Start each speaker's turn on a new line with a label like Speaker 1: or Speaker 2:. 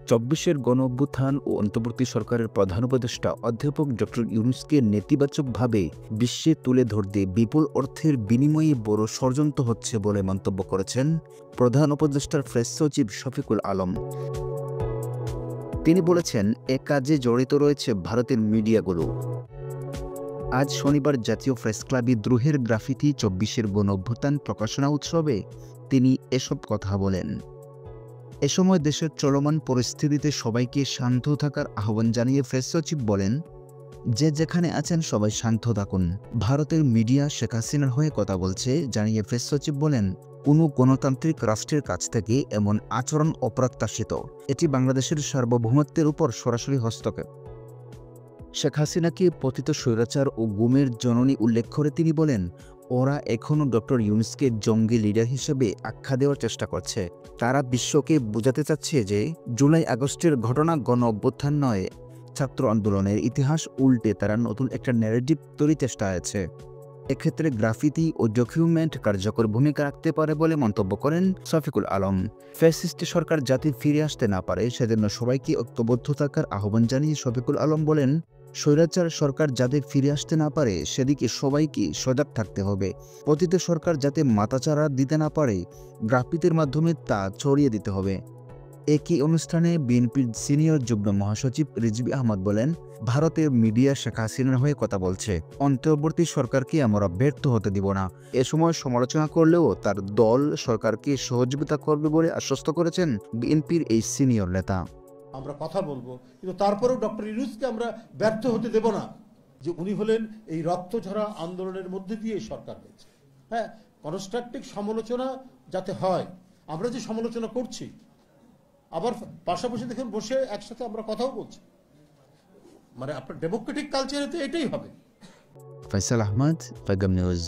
Speaker 1: চব্বিশের গণঅভ্যুত্থান ও অন্তর্বর্তী সরকারের প্রধান উপদেষ্টা অধ্যাপক ডক্টর ইউনূসকে নেতিবাচকভাবে বিশ্বে তুলে ধরতে বিপুল অর্থের বিনিময়ে বড় ষড়যন্ত্র হচ্ছে বলে মন্তব্য করেছেন প্রধান উপদেষ্টার প্রেস সচিব শফিকুল আলম। তিনি বলেছেন, এ কাজে জড়িত রয়েছে ভারতের মিডিয়াগুলো। আজ শনিবার জাতীয় প্রেস ক্লাবে দ্রোহের গ্রাফিতি ২৪-এর গণঅভ্যুত্থান প্রকাশনা উৎসবে তিনি এসব কথা বলেন। এ সময় দেশের চলমান পরিস্থিতিতে সবাইকে শান্ত থাকার আহ্বান জানিয়ে প্রেস সচিব বলেন, যে যেখানে আছেন সবাই শান্ত থাকুন। ভারতের মিডিয়া শেখ হাসিনার হয়ে কথা বলছে জানিয়ে প্রেস সচিব বলেন, কোনো গণতান্ত্রিক রাষ্ট্রের কাছ থেকে এমন আচরণ অপ্রত্যাশিত। এটি বাংলাদেশের সার্বভৌমত্বের উপর সরাসরি হস্তক্ষেপ। শেখ হাসিনাকে পতিত স্বৈরাচার ও গুমের জননী উল্লেখ করে তিনি বলেন, ওরা এখনও ডক্টর ইউনূসকে জঙ্গি লিডার হিসেবে আখ্যা দেওয়ার চেষ্টা করছে। তারা বিশ্বকে বোঝাতে চাচ্ছে যে জুলাই আগস্টের ঘটনা গণ অভ্যুত্থান নয়, ছাত্র আন্দোলনের ইতিহাস উল্টে তারা নতুন একটা ন্যারেটিভ তৈরির চেষ্টায় আছে। এক্ষেত্রে গ্রাফিতি ও ডকুমেন্ট কার্যকর ভূমিকা রাখতে পারে বলে মন্তব্য করেন শফিকুল আলম। ফ্যাসিস্ট সরকার যাতে ফিরে আসতে না পারে সেজন্য সবাইকে ঐক্যবদ্ধ থাকার আহ্বান জানিয়ে শফিকুল আলম বলেন, স্বৈরাচার সরকার যাতে ফিরে আসতে না পারে সেদিকে সবাইকে সজাগ থাকতে হবে। পতিত সরকার যাতে মাথাচাড়া দিতে না পারে গ্রাফিতির মাধ্যমে তা ছড়িয়ে দিতে হবে। একই অনুষ্ঠানে বিএনপির সিনিয়র যুগ্ম মহাসচিব রিজভী আহমদ বলেন, ভারতের মিডিয়া শেখ হাসিনার হয়ে কথা বলছে। অন্তর্বর্তী সরকারকে আমরা ব্যর্থ হতে দিব না। এ সময় সমালোচনা করলেও তার দল সরকারকে সহযোগিতা করবে বলে আশ্বস্ত করেছেন বিএনপির এই সিনিয়র নেতা।
Speaker 2: আমরা কথা বলবো, কিন্তু তারপরেও ডক্টর ইউনূসকে আমরা ব্যর্থ হতে দেব না। যে উনি হলেন এই রক্তঝরা আন্দোলনের মধ্যে দিয়ে সরকার হয়েছে। হ্যাঁ, কনস্ট্রাকটিভ সমালোচনা যাতে হয়। আমরা যে সমালোচনা করছি, আবার পাশাপাশি দেখুন বসে একসাথে আমরা কথাও বলছি, মানে আপনার ডেমোক্রেটিক কালচারে তো এটাই হবে।
Speaker 1: ফয়সাল আহমদ, পেগাম নিউজ।